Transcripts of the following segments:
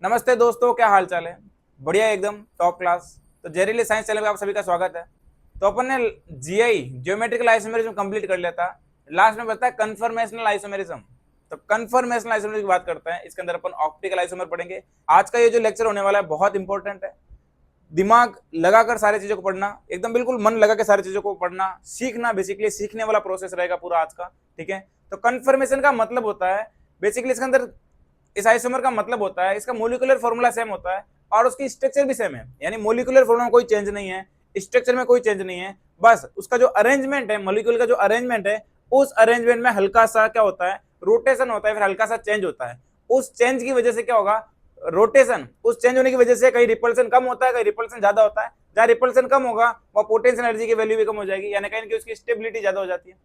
नमस्ते दोस्तों, क्या हाल चाल है। बढ़िया, एकदम टॉप क्लास। तो जेरिली साइंस चैनल में आप सभी का स्वागत है। तो अपन ने जीआई ज्योमेट्रिकल आइसोमेरिज्म कंप्लीट कर लिया था। लास्ट में बताया कन्फर्मेशनल आइसोमेरिज्म। तो कन्फर्मेशनल आइसोमेरिज्म की बात करते हैं। इसके अंदर अपन ऑप्टिकल आइसोमर पढ़ेंगे। आज का ये जो लेक्चर होने वाला है बहुत इंपॉर्टेंट है। दिमाग लगाकर सारी चीजों को पढ़ना, एकदम बिल्कुल मन लगा के सारी चीजों को पढ़ना, सीखना, बेसिकली सीखने वाला प्रोसेस रहेगा पूरा आज का। ठीक है। तो कन्फर्मेशन का मतलब होता है बेसिकली इसके अंदर, इस आइसोमर का मतलब होता है इसका मोलिकुलर फॉर्मूला सेम होता है और उसकी स्ट्रक्चर भी सेम है। यानी मोलिकुलर फॉर्मूला में कोई चेंज नहीं है, स्ट्रक्चर में कोई चेंज नहीं है, बस उसका जो अरेंजमेंट है, मोलिक्यूल का जो अरेंजमेंट है, उस अरेंजमेंट में हल्का सा क्या होता है, रोटेशन होता है, फिर हल्का सा चेंज होता है। उस चेंज की वजह से क्या होगा, रोटेशन, उस चेंज होने की वजह से कहीं रिपल्सन कम होता है, कहीं रिपल्सन ज्यादा होता है। जहां रिपल्सन कम होगा वहां पोटेंशियल एनर्जी की वैल्यू भी कम हो जाएगी, यानी कहीं उसकी स्टेबिलिटी ज्यादा हो जाती है।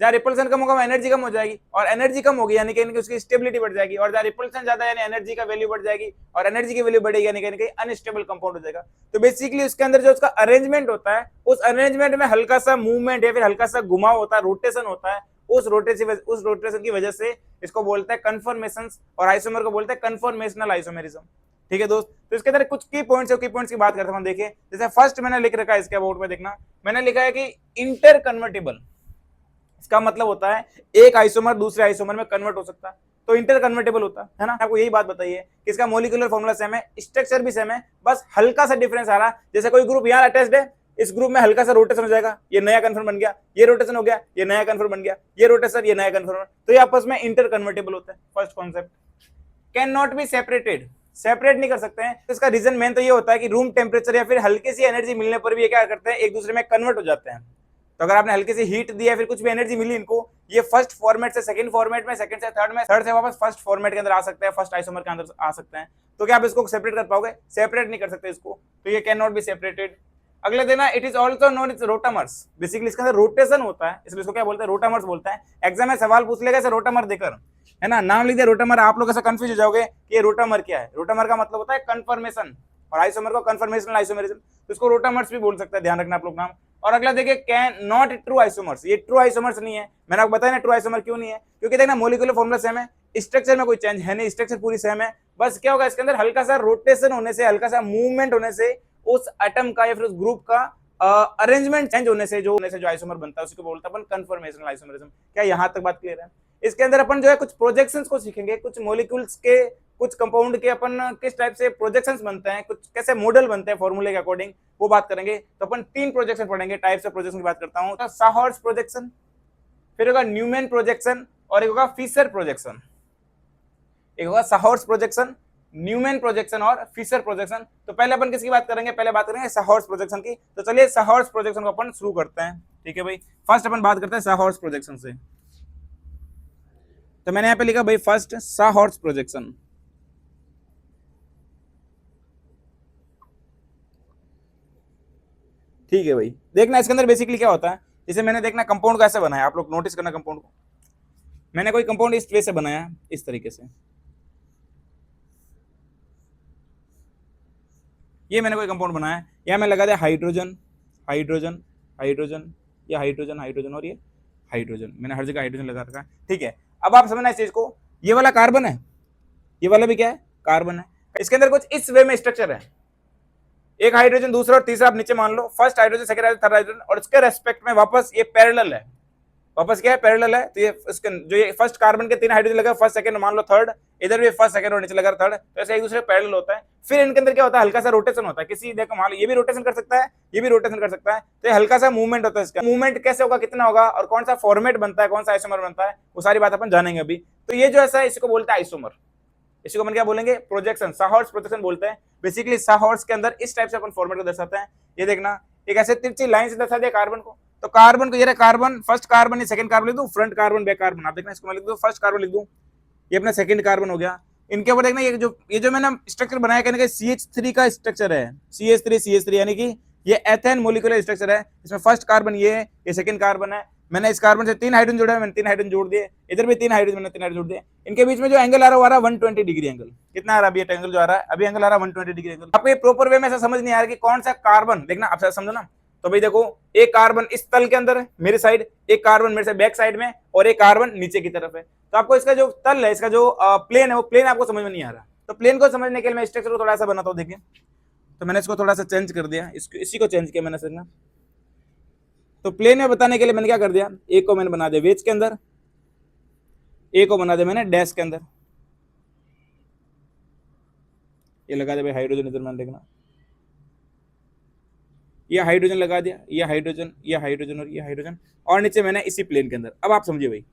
जहां रिपल्सन कम होगा वहां एनर्जी कम हो जाएगी, और एनर्जी कम होगी यानी कहीं उसकी स्टेबिलिटी बढ़ जाएगी, और जहां रिपल्सन ज्यादा यानी एनर्जी का वैल्यू बढ़ जाएगी, और एनर्जी की वैल्यू बढ़ेगी यानी कहीं अनस्टेबल कंपाउंड हो जाएगा। तो बेसिकली उसके अंदर जो उसका अरेंजमेंट होता है, उस अरेंजमेंट में हल्का सा मूवमेंट या फिर हल्का सा घुमाव होता है, रोटेशन होता है। उस रोटेशन की वजह से इसको बोलते हैं कन्फर्मेशन, और आइसोमर को बोलते हैं कन्फर्मेशनल आइसोमेरिज्म। ठीक है दोस्त। तो इसके अंदर कुछ की पॉइंट्स की बात करते हैं। देखिए, जैसे फर्स्ट मैंने लिख रखा है इसके अबाउट में, देखना मैंने लिखा है कि इंटर कन्वर्टेबल। इसका मतलब होता है एक आइसोमर दूसरे आइसोमर में कन्वर्ट हो सकता है, तो इंटर कन्वर्टेबल होता है ना। आपको यही बात बताइए कि इसका मोलिकुलर फॉर्मूला सेम है, स्ट्रक्चर भी सेम है, बस हल्का सा डिफरेंस आ रहा। जैसे कोई ग्रुप यहाँ अटैच्ड है, इस ग्रुप में हल्का सा रोटेशन हो जाएगा, ये नया कन्फर्म बन गया, ये रोटेशन हो गया, ये नया कन्फर्म बन गया, ये रोटेशन, ये नया कन्फर्म, तो ये आपस में इंटर कन्वर्टेबल होता है। First concept. Can not be separated, separate नहीं कर सकते हैं। इसका रीजन मेन तो ये होता है कि रूम टेम्परेचर या फिर हल्की सी एनर्जी मिलने पर भी ये क्या करते हैं, एक दूसरे में कन्वर्ट हो जाते हैं। तो अगर आपने हल्की सी हीट दी या फिर कुछ भी एनर्जी मिली इनको, ये फर्स्ट फॉर्मेट से सेकंड फॉर्मेट में, सेकंड से थर्ड में, थर्ड से वापस फर्स्ट फॉर्मेट के अंदर आ सकते हैं, फर्स्ट आइसोमर के अंदर आ सकते हैं। तो क्या आप इसको सेपरेट कर पाओगे? सेपरेट नहीं कर सकते इसको, तो ये कैन नॉट बी सेपरेटेड। अगले देना, it is also known is rotamers. Basically इसके अंदर रोटेशन होता है, इसलिए इसको क्या बोलते हैं, रोटामर्स बोलते हैं। एग्जाम में सवाल पूछ लेगा ऐसे रोटामर देकर, है ना, नाम लिख दिया रोटामर, आप लोग ऐसा कंफ्यूज हो जाओगे कि ये रोटामर क्या है। रोटामर का मतलब होता है कन्फर्मेशन, और आइसोमर को कन्फर्मेशनल आइसोमेरिज्म, तो इसको रोटामर्स भी बोल सकते हैं, ध्यान रखना आप लोग नाम। और अगला देखिए, कैन नॉट ट्रू आइसोमर्स। ये ट्रू आइसोमर्स नहीं है। मैंने आपको बताया ना ट्रू आइसोमर क्यों नहीं है, क्योंकि देखना मोलिकुलर फॉर्मूला सेम है, स्ट्रक्चर में कोई चेंज है नहीं, स्ट्रक्चर पूरी सेम है, बस क्या होगा इसके अंदर हल्का सा रोटेशन होने से, हल्का सा मूवमेंट होने से, उस एटम का या फिर उस ग्रुप का अरेंजमेंट चेंज होने से जो आइसोमर बनता है उसको बोलते हैं अपन कन्फर्मेशनल आइसोमेरिज्म। क्या यहां तक बात क्लियर है? इसके अंदर अपन जो है कुछ प्रोजेक्शंस को सीखेंगे, कुछ मॉलिक्यूल्स के, कुछ कंपाउंड के अपन किस टाइप से प्रोजेक्शंस बनते हैं, कुछ कैसे मॉडल बनते हैं फॉर्मूले के अकॉर्डिंग, वो बात करेंगे। तो अपन 3 प्रोजेक्शन पढ़ेंगे, टाइप्स ऑफ प्रोजेक्शन की बात करता हूं। तो साहॉर्स प्रोजेक्शन, फिर होगा न्यूमैन प्रोजेक्शन, और एक होगा फिशर प्रोजेक्शन। एक होगा साहॉर्स प्रोजेक्शन, न्यूमैन प्रोजेक्शन और फिशर प्रोजेक्शन। तो पहले अपन किसकी बात करेंगे? पहले बात करेंगे साहॉर्स प्रोजेक्शन की। तो चलिए साहॉर्स प्रोजेक्शन को अपन शुरू करते हैं। ठीक है भाई, फर्स्ट अपन बात करते हैं साहॉर्स प्रोजेक्शन से। तो मैंने यहां पे लिखा भाई फर्स्ट साहॉर्स प्रोजेक्शन। ठीक है भाई, देखना इसके अंदर बेसिकली क्या होता है। जैसे मैंने देखना कंपाउंड को ऐसे बनाया, आप लोग नोटिस करना कंपाउंड को। मैंने कोई कंपाउंड इस वे से बनाया, इस तरीके से, ये मैंने कोई कंपाउंड बनाया, या मैं लगा दिया हाइड्रोजन, हाइड्रोजन, हाइड्रोजन, या हाइड्रोजन, हाइड्रोजन, और ये हाइड्रोजन, मैंने हर जगह हाइड्रोजन लगा रखा है। ठीक है, अब आप समझना इस चीज को, ये वाला कार्बन है, ये वाला भी क्या है, कार्बन है। इसके अंदर कुछ इस वे में स्ट्रक्चर है, एक हाइड्रोजन, दूसरा और तीसरा, आप नीचे मान लो first hydrogen, second hydrogen, third hydrogen, और इसके रेस्पेक्ट में वापस ये पैरेलल है, वापस क्या है, पैरेलल है। तो ये इसके जो ये फर्स्ट कार्बन के 3 हाइड्रोजन लगा, फर्स्ट सेकंड मान लो थर्ड, इधर भी फर्स्ट सेकंड और नीचे लगा थर्ड, तो ऐसे एक दूसरे पैरेलल होता है। फिर इनके अंदर क्या होता है, हल्का सा रोटेशन होता है। किसी देखो मान लो ये भी रोटेशन कर सकता है, ये भी रोटेशन कर सकता है, तो ये हल्का सा मूवमेंट होता है। इसका मूवमेंट कैसे होगा, कितना होगा, और कौन सा फॉर्मेट बनता है, कौन सा आइसोमर बनता है, वो सारी बात अपन जानेंगे अभी। तो ये जो ऐसा है इसको बोलते हैं आइसोमर, इसको अपन क्या बोलेंगे, प्रोजेक्शन, साहॉर्स प्रोजेक्शन बोलते हैं। बेसिकली साहॉर्स के अंदर इस टाइप से अपन फॉर्मेट को दर्शाते हैं। ये देखना, एक ऐसे तिरछी लाइन से दर्शा दिया कार्बन को, तो कार्बन को, ये कार्बन, फर्स्ट कार्बन, ये सेकंड कार्बन लिख दूं, फ्रंट कार्बन, बैक कार्बन, आप देखना इसको मैं लिख दूं, फर्स्ट कार्बन लिख दूं, ये अपना सेकंड कार्बन हो गया। इनके ऊपर देखना, ये जो मैंने स्ट्रक्चर बनाया, कहने का CH3 का स्ट्रक्चर है, CH3 यानी कि ये एथेन मोलिकुलर स्ट्रक्चर है। इसमें फर्स्ट कार्बन ये सेकंड कार्बन है। मैंने इस कार्बन से 3 हाइड्रोजन जोड़ा है, मैंने 3 हाइड्रोजन जोड़ दिए, इधर भी 3 हाइड्रोजन, मैंने 3 हाइड्रोजन जोड़ दिए। इनके बीच में जो एंगल आ रहा है 120 डिग्री एंगल। कितना आ रहा है अभी एंगल जो आ रहा है, अभी एंगल आ रहा है 120 डिग्री एंगल। आपको ये प्रॉपर वे में ऐसा समझ नहीं आ रहा कि कौन सा कार्बन, देखना आप समझो ना। तो भाई देखो, एक कार्बन इस तल के अंदर मेरे साइड, एक कार्बन मेरे से बैक साइड में, और एक कार्बन नीचे की तरफ है। तो आपको इसका जो तल है, इसका जो प्लेन है, वो प्लेन आपको समझ में नहीं आ रहा। तो प्लेन को समझने के लिए मैं स्ट्रक्चर को थोड़ा सा बनाता हूँ, देखिए। तो मैंने इसको थोड़ा सा चेंज कर दिया, इसी को चेंज किया मैंने समझना। तो प्लेन में बताने के लिए मैंने क्या कर दिया, एक को मैंने बना दिया वेज के अंदर, एक को बना दिया मैंने डैश के अंदर। ये लगा दिया भाई हाइड्रोजन, इधर मैंने देखना, ये हाइड्रोजन लगा दिया, ये हाइड्रोजन, ये हाइड्रोजन और ये हाइड्रोजन, और नीचे मैंने इसी प्लेन के अंदर। अब आप समझिए भाई,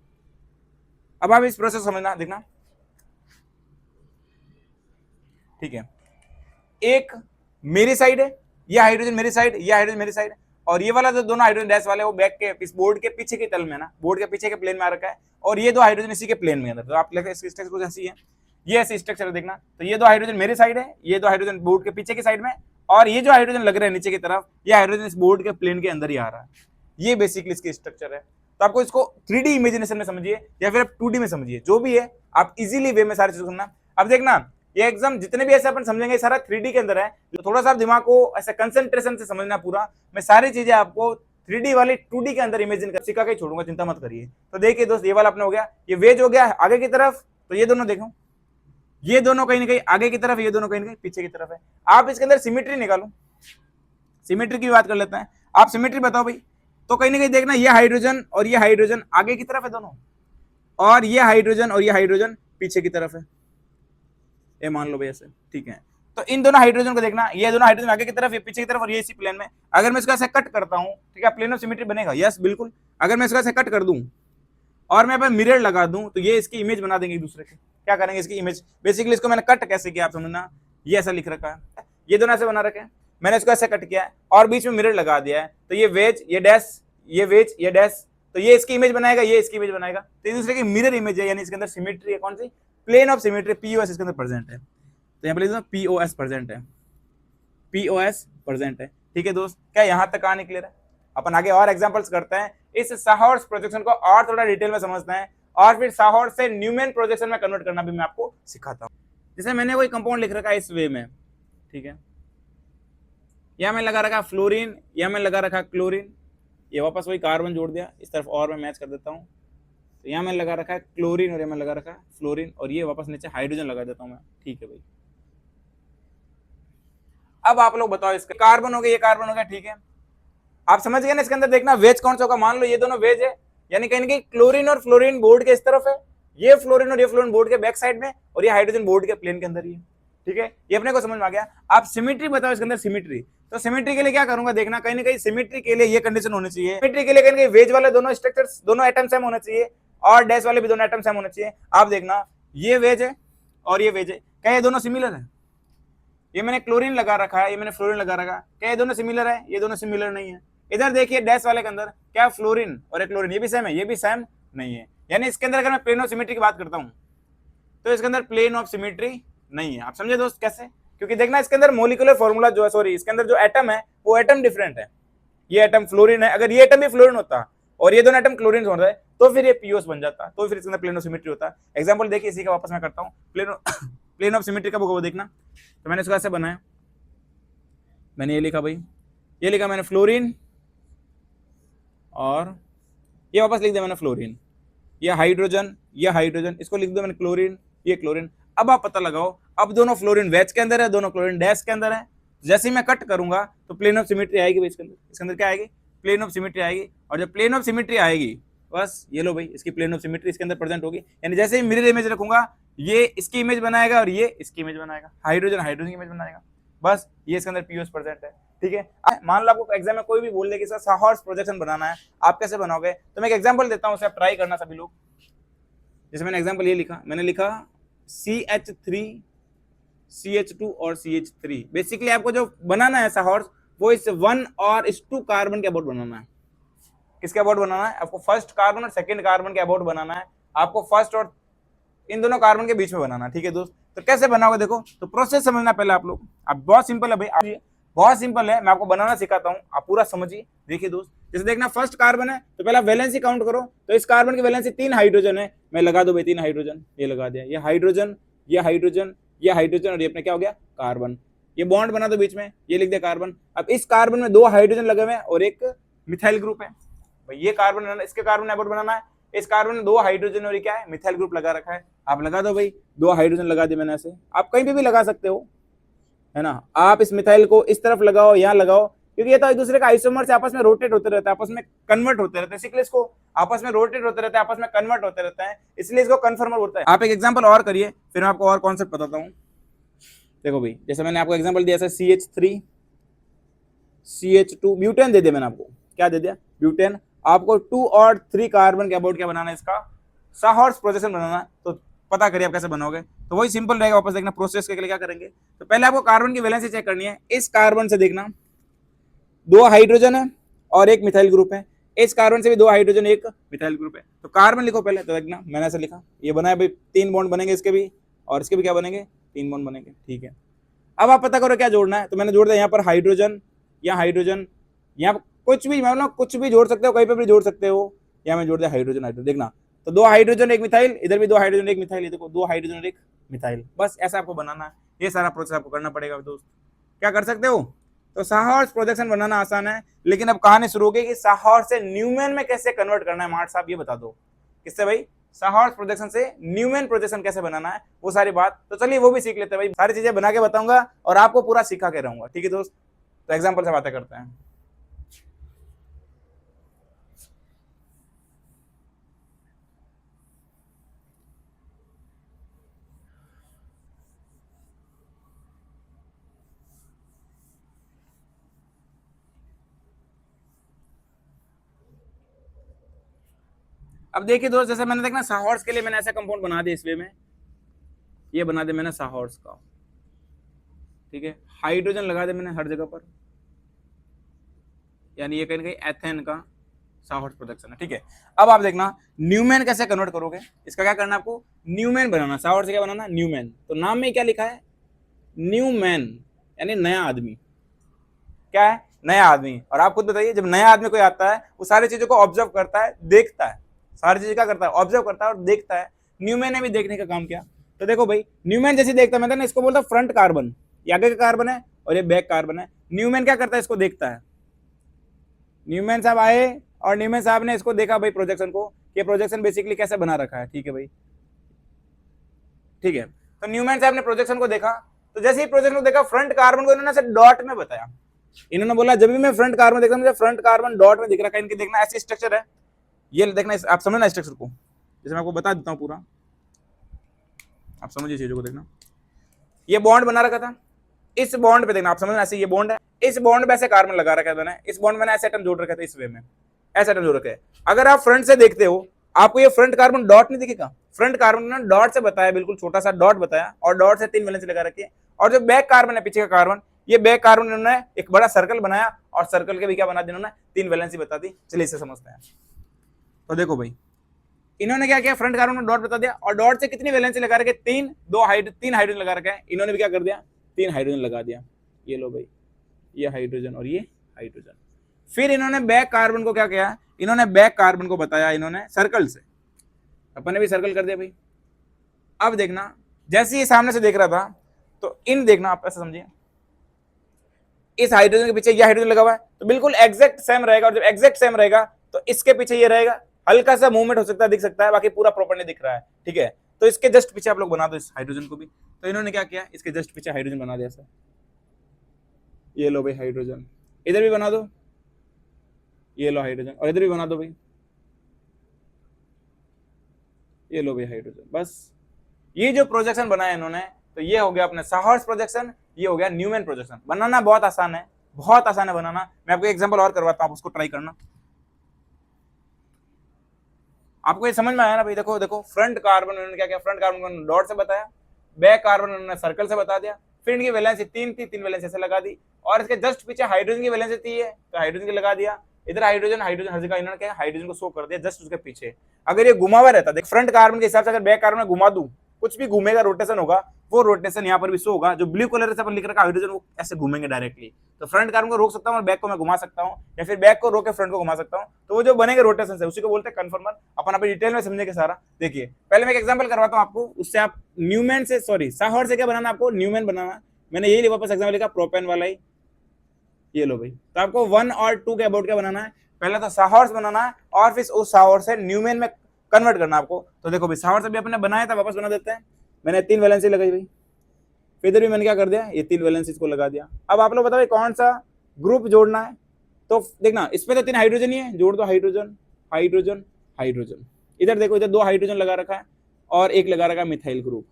अब आप इस प्रोसेस समझना, देखना, ठीक है। एक मेरी साइड है, ये हाइड्रोजन मेरी साइड, ये हाइड्रोजन मेरी साइड, और ये वाला जो दोनों हाइड्रोजन डैश वाले वो बैक के इस बोर्ड के पीछे के तल में ना, बोर्ड के पीछे के प्लेन में आ रखा है, और ये दो हाइड्रोजन इसी के प्लेन में अंदर। तो आप लिखा इसकी स्ट्रक्चर कुछ ऐसी है, ये ऐसी स्ट्रक्चर देखना। तो ये दो हाइड्रोजन मेरी साइड है, ये दो हाइड्रोजन बोर्ड के पीछे की साइड में, और ये जो हाइड्रोजन लग रहे हैं नीचे की तरफ, ये हाइड्रोजन इस बोर्ड के प्लेन के अंदर ही आ रहा है। ये बेसिकली इसकी स्ट्रक्चर है। तो आपको इसको 3D इमेजिनेशन में समझिए या फिर आप 2D में समझिए, जो भी है आप इजीली वे में सारी चीज सुनना। अब देखना, ये एग्जाम जितने भी ऐसे अपन समझेंगे सारा 3D के अंदर है, तो थोड़ा सा दिमाग को ऐसे कंसंट्रेशन से समझना पूरा। मैं सारी चीजें आपको 3D वाली 2D के अंदर इमेजिन कर सिखा के छोड़ूंगा, चिंता मत करिए। तो देखिए दोस्त, ये वाला अपने हो गया, ये वेज हो गया आगे की तरफ। तो ये दोनों देखो, ये दोनों कहीं ना कहीं आगे की तरफ, ये दोनों कहीं ना कहीं पीछे की तरफ है। आप इसके अंदर सिमेट्री निकालो, सिमेट्री की बात कर लेते हैं। आप सिमेट्री बताओ भाई, तो कहीं ना कहीं देखना, ये हाइड्रोजन और ये हाइड्रोजन आगे की तरफ है दोनों, और ये हाइड्रोजन और ये हाइड्रोजन पीछे की तरफ है, ये मान लो भाई ऐसे, ठीक है। तो इन दोनों हाइड्रोजन को देखना, ये दोनों हाइड्रोजन आगे की तरफ, ये पीछे की तरफ, और ये इसी प्लेन में। अगर मैं इसको ऐसे कट करता हूं, ठीक है, प्लेन ऑफ सिमेट्री बनेगा, यस बिल्कुल। अगर मैं इसको ऐसे कट कर दूं और मैं अपन मिरर लगा दूं, तो ये इसकी इमेज बना देंगे एक दूसरे के। क्या करेंगे इसकी इमेज, बेसिकली इसको मैंने कट कैसे किया आप समझना, ये ऐसा लिख रखा है, ये दोनों ऐसे बना रखे हैं, मैंने इसको ऐसे कट किया है और बीच में मिरर लगा दिया है। तो ये वेज, ये डैश, ये वेज, ये डैश, तो ये इसकी इमेज बनाएगा, ये इसकी इमेज बनाएगा। तो एक दूसरे की मिरर इमेज है, यानी इसके अंदर सिमेट्री है। कौन सी, प्लेन ऑफ सिमेट्री, पीओएस इसके अंदर प्रेजेंट है। तो यहाँ पे लिख दो पीओएस प्रेजेंट है, पीओएस प्रेजेंट है। ठीक है दोस्त, क्या यहाँ तक कहानी क्लियर है? अपन आगे और एग्जांपल्स करते हैं, इस साहॉर्स प्रोजेक्शन को और थोड़ा डिटेल में समझते हैं, और फिर साहॉर्स से न्यूमैन प्रोजेक्शन में कन्वर्ट करना भी मैं आपको सिखाता हूँ। जैसे मैंने कोई कंपाउंड लिख रखा है इस वे में, ठीक है, यहाँ मैंने लगा रखा फ्लोरीन, यहाँ मैंने लगा रखा क्लोरीन, ये वापस वही कार्बन जोड़ दिया इस तरफ, और मैं मैच कर देता हूँ। तो यहाँ मैंने लगा रखा है क्लोरीन और यहाँ मैंने लगा रखा है फ्लोरीन, और ये वापस नीचे हाइड्रोजन लगा देता हूँ मैं। ठीक है भाई, अब आप लोग बताओ, इसका कार्बन हो गया, ये कार्बन हो गया, ठीक है, आप समझ गए ना। इसके अंदर देखना वेज कौन सा होगा, मान लो ये दोनों वेज है, यानी कहीं ना कहीं क्लोरीन और फ्लोरीन बोर्ड के इस तरफ है, ये फ्लोरीन और ये फ्लोरीन बोर्ड के बैक साइड में, और ये हाइड्रोजन बोर्ड के प्लेन के अंदर ही है। ठीक है, ये अपने को समझ में आ गया। आप सिमेट्री बताओ इसके अंदर, सिमेट्री। तो सिमेट्री के लिए क्या करूंगा, देखना कहीं ना कहीं सिमेट्री के लिए ये कंडीशन होनी चाहिए, सिमेट्री के लिए कहीं ना कहीं वेज वाले दोनों स्ट्रक्चर्स, दोनों एटम सेम होना चाहिए, और डैश वाले भी दोनों एटम सेम होना चाहिए। आप देखना, ये वेज है और ये वेज है, क्या ये दोनों सिमिलर है? ये मैंने क्लोरीन लगा रखा है, ये मैंने फ्लोरीन लगा रखा है, क्या ये दोनों सिमिलर है? ये दोनों सिमिलर नहीं है। इधर देखिए डैश वाले के अंदर, क्या फ्लोरीन और एक क्लोरीन ये भी सेम है? ये भी सेम नहीं है। यानी इसके अंदर अगर मैं प्लेन ऑफ सिमेट्री की बात करता हूं, तो इसके अंदर प्लेन ऑफ सिमेट्री नहीं है। आप समझे दोस्त कैसे? क्योंकि देखना इसके अंदर मोलिकुलर फॉर्मूला जो है, सॉरी, इसके अंदर जो एटम है वो एटम डिफरेंट है। ये एटम फ्लोरीन है, अगर ये एटम भी फ्लोरीन होता और ये दोनों एटम क्लोरीन होता है, तो फिर ये पीओएस बन जाता, तो फिर इसके अंदर प्लेन ऑफ सिमेट्री होता। एग्जांपल देखिए इसी का, वापस मैं करता हूं, प्लेन ऑफ सिमेट्री का वो देखना। तो मैंने इसको ऐसे बनाया, मैंने ये लिखा भाई, ये लिखा मैंने फ्लोरीन, और ये वापस लिख दिया मैंने फ्लोरीन, ये हाइड्रोजन, ये हाइड्रोजन, इसको लिख दिया मैंने क्लोरीन, ये क्लोरीन। अब आप पता लगाओ, अब दोनों फ्लोरीन वेज के अंदर है, दोनों क्लोरीन डैश के अंदर है। जैसे ही मैं कट करूंगा तो प्लेन ऑफ सिमेट्री आएगी भाई, इसके अंदर क्या आएगी, प्लेन ऑफ सिमेट्री आएगी। और जब प्लेन ऑफ सिमेट्री आएगी, बस ये लो भाई, इसकी प्लेन ऑफ सिमेट्री इसके अंदर प्रेजेंट होगी। यानी जैसे ही मिरर इमेज रखूंगा, ये इसकी इमेज बनाएगा और ये इसकी इमेज बनाएगा, हाइड्रोजन हाइड्रोजन की इमेज बनाएगा, बस ये इसके अंदर पीओएस प्रेजेंट है। ठीक है, मान लो आपको एग्जाम में कोई भी बोल दे कि सर साहॉर्स प्रोजेक्शन बनाना है, आप कैसे बनाओगे? तो मैं एक एग्जांपल देता हूं, उसे आप ट्राई करना सभी लोग। जैसे मैंने एग्जांपल ये लिखा, मैंने लिखा CH3 CH2 और CH3। बेसिकली आपको जो बनाना है साहॉर्स, वो इस 1 और इस 2 कार्बन के अबाउट बनाना है। किसके अबाउट बनाना है? आपको फर्स्ट कार्बन और सेकंड कार्बन के अबाउट बनाना है, आपको फर्स्ट और इन दोनों कार्बन के बीच में बनाना है। ठीक है दोस्त, तो कैसे बनाओगे देखो, तो प्रोसेस समझना पहले आप लोग। अब बहुत सिंपल है भाई, बहुत सिंपल है, मैं आपको बनाना सिखाता हूं, आप पूरा समझिए। देखिए दोस्त, जैसे देखना फर्स्ट कार्बन है, तो पहले वैलेंसी काउंट करो। तो इस कार्बन की वैलेंसी 3 हाइड्रोजन है, मैं लगा दो भाई 3 हाइड्रोजन, ये लगा दिया, ये हाइड्रोजन, ये हाइड्रोजन, ये हाइड्रोजन, और ये अपने क्या हो गया, कार्बन। ये बॉन्ड बना दो बीच में, ये लिख दिया कार्बन। अब इस कार्बन में 2 हाइड्रोजन लगे हुए हैं और एक मिथाइल ग्रुप है भाई, ये कार्बन, इसके कार्बन अबाउट बनाना है। इस कार्बन में 2 हाइड्रोजन और क्या है, मिथाइल ग्रुप लगा रखा है। आप लगा दो भाई, 2 हाइड्रोजन लगा दिए मैंने ऐसे, आप कहीं पे भी लगा सकते हो, है ना। आप इस मिथाइल को इस तरफ लगाओ, यहाँ लगाओ, क्योंकि ये तो एक दूसरे का आइसोमर से आपस में रोटेट होते रहता है, आपस में कन्वर्ट होते रहते हैं, इसलिए इसको आपस में रोटेट होते रहते हैं, आपस में कन्वर्ट होते रहते हैं, इसलिए इसको कन्फर्मर बोलते हैं। आप एक एग्जांपल और करिए, फिर मैं आपको और कॉन्सेप्ट बताता हूँ। देखो भाई, जैसे मैंने आपको एग्जांपल दिया था CH3 CH2 ब्यूटेन दे दिया मैंने आपको, क्या दे दिया, ब्यूटेन। आपको 2 और 3 कार्बन के अबाउट क्या बनाना है, इसका साहॉर्स प्रोजेक्शन बनाना है। तो पता करिए आप कैसे बनाओगे, तो वही सिंपल रहेगा। वापस देखना प्रोसेस के लिए क्या करेंगे, तो पहले आपको कार्बन की वैलेंसी चेक करनी है। इस कार्बन से देखना 2 हाइड्रोजन है और 1 मिथाइल ग्रुप है, इस कार्बन से भी 2 हाइड्रोजन 1 मिथाइल ग्रुप है। तो कार्बन लिखो पहले, तो देखना मैंने ऐसा लिखा, ये बना है भाई, 3 बॉन्ड बनेंगे इसके भी, और इसके भी क्या बनेंगे, 3 बॉन्ड बनेंगे, ठीक है। अब आप पता करो क्या जोड़ना है, तो मैंने जोड़ दिया यहाँ पर हाइड्रोजन, यहाँ हाइड्रोजन, यहाँ कुछ भी, मतलब कुछ भी जोड़ सकते हो, कहीं पर भी जोड़ सकते हो। यहाँ मैं जोड़ दिया हाइड्रोजन हाइड्रोजन, देखना तो 2 हाइड्रोजन 1 मिथाइल, इधर भी 2 हाइड्रोजन 1 मिथाइल, देखो 2 हाइड्रोजन 1 मिथाइल, बस ऐसा आपको बनाना है। ये सारा प्रोसेस आपको करना पड़ेगा दोस्त। क्या कर सकते हो, तो साहॉर्स प्रोजेक्शन बनाना आसान है, लेकिन अब कहानी शुरू होगी कि साहॉर्स से न्यूमैन में कैसे कन्वर्ट करना है। मार्ट साहब ये बता दो, किससे भाई, साहॉर्स प्रोजेक्शन से न्यूमैन प्रोजेक्शन कैसे बनाना है, वो सारी बात। तो चलिए वो भी सीख लेते हैं भाई, सारी चीजें बना के बताऊंगा और आपको पूरा सिखा के रहूंगा, ठीक है दोस्त। तो एग्जाम्पल से बातें करते हैं। अब देखिए दोस्त, जैसे मैंने देखना साहॉर्स के लिए मैंने ऐसा कंपाउंड बना दिया इस वे में, ये बना दे मैंने साहॉर्स का, ठीक है। हाइड्रोजन लगा दे मैंने हर जगह पर, यानी ये कहीं कहीं एथेन का साहॉर्स प्रोजेक्शन है, ठीक है। अब आप देखना न्यूमैन कैसे कन्वर्ट करोगे, इसका क्या करना है आपको, न्यूमैन बनाना। साहॉर्स से क्या बनाना, न्यूमैन। तो नाम में क्या लिखा है, न्यूमैन, यानी नया आदमी। क्या है, नया आदमी। और आप खुद बताइए, जब नया आदमी कोई आता है वो सारी चीजों को ऑब्जर्व करता है, देखता है, सारी चीजें क्या करता है, ऑब्जर्व करता है और देखता है। न्यूमैन ने भी देखने का काम किया। तो देखो भाई, न्यूमैन जैसे देखता है, मैं इसको बोलता हूँ फ्रंट कार्बन, ये आगे का कार्बन है और ये बैक कार्बन है। न्यूमैन क्या करता है, इसको देखता है। न्यूमैन साहब आए और न्यूमैन साहब ने इसको देखा भाई प्रोजेक्शन को, ये प्रोजेक्शन बेसिकली कैसे बना रखा है, ठीक है भाई, ठीक है। तो न्यूमैन साहब ने प्रोजेक्शन को देखा, तो जैसे ही प्रोजेक्शन को देखा, फ्रंट कार्बन को इन्होंने डॉट में बताया। इन्होंने बोला जब भी मैं फ्रंट कार्बन देखता हूं, मुझे फ्रंट कार्बन डॉट में दिख रहा है। इनके देखना ऐसी स्ट्रक्चर है, ये देखना, आप समझना स्ट्रक्चर को, जैसे मैं आपको बता देता हूं पूरा, आप समझिए चीजों को। देखना ये बॉन्ड बना रखा था, इस बॉन्ड पे देखना, आप समझना ऐसे ये बॉन्ड है, इस बॉन्ड में ऐसे कार्बन लगा रखा है मैंने, इस बॉन्ड में मैंने ऐसे एटम जोड़ रखे थे, इस वे में ऐसे एटम जोड़ रखे हैं। अगर आप फ्रंट से देखते हो, आपको ये फ्रंट कार्बन डॉट नहीं दिखेगा, फ्रंट कार्बन ने डॉट से बताया, बिल्कुल छोटा सा डॉट बताया, और डॉट से 3 वैलेंसी लगा रखी है। और जो बैक कार्बन है, पीछे का कार्बन, ये बैक कार्बन इन्होंने एक बड़ा सर्कल बनाया, और सर्कल के भी क्या बना दिया इन्होंने, 3 वैलेंसी बता दी। चलिए इसे समझते हैं। तो देखो भाई, इन्होंने क्या किया, फ्रंट कार्बन में डॉट बता दिया, और डॉट से कितनी वैलेंसी लगा रखे, 3 हाइड्रोजन लगा रखे हैं। इन्होंने भी क्या कर दिया, 3 हाइड्रोजन लगा दिया। ये लो भाई, ये हाइड्रोजन और ये हाइड्रोजन। फिर इन्होंने बैक कार्बन को क्या किया, इन्होंने बैक कार्बन को बताया इन्होंने सर्कल से, अपन ने भी सर्कल कर दिया भाई। अब देखना, जैसे ये सामने से देख रहा था, तो इन देखना, आप ऐसा समझिए, इस हाइड्रोजन के पीछे ये हाइड्रोजन लगा हुआ है, तो बिल्कुल एग्जैक्ट सेम रहेगा। और जब एग्जैक्ट सेम रहेगा, तो इसके पीछे ये रहेगा, हल्का सा मूवमेंट हो सकता है, दिख सकता है, बाकी पूरा प्रॉपर नहीं दिख रहा है, ठीक है। तो इसके जस्ट पीछे आप लोग बना दो इस हाइड्रोजन को भी। तो इन्होंने क्या किया, इसके जस्ट पीछे हाइड्रोजन बना दिया सर, ये लो भाई हाइड्रोजन, इधर भी बना दो, ये लो हाइड्रोजन, और इधर भी बना दो भाई, ये लो भाई हाइड्रोजन। बस ये जो प्रोजेक्शन बनाया इन्होंने, तो ये हो गया अपने साहॉर्स प्रोजेक्शन, ये हो गया न्यूमैन प्रोजेक्शन। बनाना बहुत आसान है, बहुत आसान है बनाना। मैं आपको एग्जांपल और करवाता हूं, आप उसको ट्राई करना। आपको ये समझ में आया ना भाई। देखो देखो, फ्रंट कार्बन उन्होंने क्या किया, फ्रंट कार्बन को डॉट से बताया, बैक कार्बन उन्होंने सर्कल से बता दिया। फिर इनकी वैलेंसी 3 थी, 3 वैलेंसी ऐसे लगा दी, और इसके जस्ट पीछे हाइड्रोजन की वैलेंसी 3 है, तो हाइड्रोजन की लगा दिया। इधर हाइड्रोजन हर जगह इन्होंने क्या, हाइड्रोजन को शो कर दिया जस्ट उसके पीछे। अगर ये घुमा हुआ रहता, देख फ्रंट कार्बन के हिसाब से अगर बैक कार्बन में घुमा दूं, कुछ भी घूमेगा, रोटेशन होगा, वो रोटेशन यहाँ पर भी शो होगा। जो ब्लू कलर से अपन लिख रखा हाइड्रोजन, वो ऐसे घूमेंगे डायरेक्टली। तो फ्रंट कार्बन को रोक सकता हूँ और बैक को मैं घुमा सकता हूँ, या फिर बैक को रोक के फ्रंट को घुमा सकता हूँ। तो वो जो बनेंगे रोटेशन से, उसी को बोलते हैं कन्फर्मर। अपन अभी डिटेल में समझेंगे सारा। देखिए पहले मैं एक एग्जांपल करवाता हूँ आपको, उससे आप न्यूमैन से, सॉरी साहॉर्स से क्या बनाना, आपको न्यूमैन बनाना। मैंने यही वापस एग्जांपल लिखा, प्रोपेन वाला ही, ये लो भाई। तो आपको 1 और 2 के अबाउट क्या बनाना है, पहले तो साहॉर्स बनाना है, और फिर उस साहॉर्स से न्यूमैन में कन्वर्ट करना आपको। तो देखो भाई सावर से भी अपने बनाया था, वापस बना देते हैं। मैंने 3 वैलेंसी लगाई भाई, फिर इधर भी मैंने क्या कर दिया, ये 3 वैलेंसी इसको लगा दिया। अब आप लोग बताओ कौन सा ग्रुप जोड़ना है। तो देखना इसमें तो 3 हाइड्रोजन ही है, जोड़ दो हाइड्रोजन हाइड्रोजन हाइड्रोजन। इधर देखो, इधर 2 हाइड्रोजन लगा रखा है और एक लगा रखा है मिथाइल ग्रुप।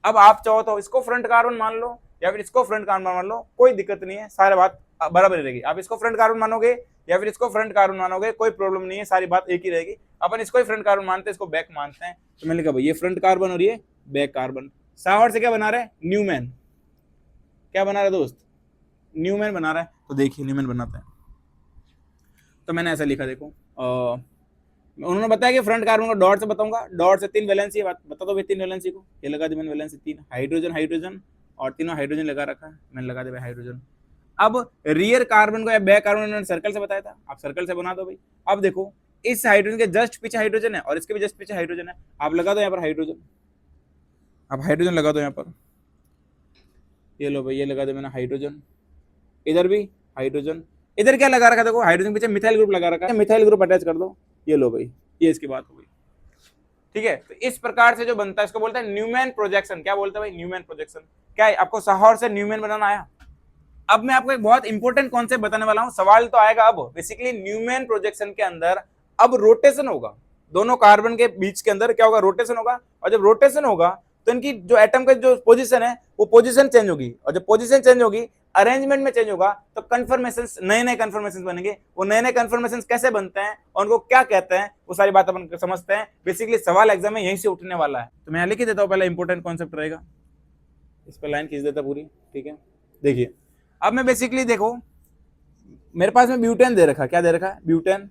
अब आप चाहो तो इसको फ्रंट कार्बन मान लो या फिर इसको फ्रंट कार्बन मान लो, कोई दिक्कत नहीं है, सारी बात बराबर रहेगी। आप इसको फ्रंट कार्बन मानोगे या फिर इसको फ्रंट कार्बन मानोगे, कोई प्रॉब्लम नहीं है, सारी बात एक ही रहेगी। अपन इसको ही फ्रंट कार्बन मानते हैं, इसको बैक मानते हैं। तो मैंने कहा भाई ये फ्रंट कार्बन और ये बैक कार्बन। सावर से क्या बना रहा है, न्यूमैन। क्या बना रहा है दोस्त, न्यूमैन बना रहा है। तो देखिए न्यूमैन बनाता है। तो मैंने ऐसा लिखा, देखो उन्होंने बताया कि फ्रंट कार्बन को डॉट से बताऊंगा, डॉट से 3 वैलेंसी बता दो भाई 3 वैलेंसी को, ये लगा दी मैंने वैलेंसी 3 हाइड्रोजन हाइड्रोजन और तीनों हाइड्रोजन लगा रखा है, मैंने लगा दिया भाई हाइड्रोजन। अब रियर कार्बन को या बैक कार्बन मैंने सर्कल से बताया था, आप सर्कल से बना दो भाई। अब देखो इस हाइड्रोजन के जस्ट पीछे हाइड्रोजन है और इसके भी जस्ट पीछे हाइड्रोजन है, आप लगा दो यहाँ पर हाइड्रोजन। आप हाइड्रोजन लगा दो यहाँ पर, ये लो भाई ये लगा दो मैंने हाइड्रोजन, इधर भी हाइड्रोजन। इधर क्या लगा रखा, देखो हाइड्रोजन पीछे मिथाइल ग्रुप लगा रखा है, मिथाइल ग्रुप अटैच कर दो, ये लो भाई ये इसकी बात हो गई। ठीक है, तो इस प्रकार से जो बनता है इसको बोलते हैं न्यूमैन प्रोजेक्शन। क्या बोलते हैं भाई, न्यूमैन प्रोजेक्शन। क्या है, आपको साहौर से न्यूमैन बनाना आया। अब मैं आपको एक बहुत इंपॉर्टेंट कॉन्सेप्ट बताने वाला हूं, सवाल तो आएगा। अब बेसिकली न्यूमैन प्रोजेक्शन के अंदर अब रोटेशन होगा, दोनों कार्बन के बीच के अंदर क्या होगा, रोटेशन होगा। और जब रोटेशन होगा तो इनकी जो एटम का जो पोजीशन है वो पोजीशन चेंज होगी, और जब पोजीशन चेंज होगी अरेंजमेंट में चेंज होगा, तो कन्फर्मेशंस, नए नए कन्फर्मेशंस बनेंगे। वो नए नए कन्फर्मेशंस कैसे बनते हैं और उनको क्या कहते हैं, वो सारी बात अपन समझते हैं। बेसिकली सवाल एग्जाम में यहीं से उठने वाला है। तो मैं यहाँ लिख ही देता हूँ, पहला इंपॉर्टेंट कॉन्सेप्ट रहेगा, इस पर लाइन खींच देता पूरी। ठीक है, देखिए अब मैं बेसिकली देखो मेरे पास में ब्यूटेन दे रखा, क्या दे रखा है, ब्यूटेन।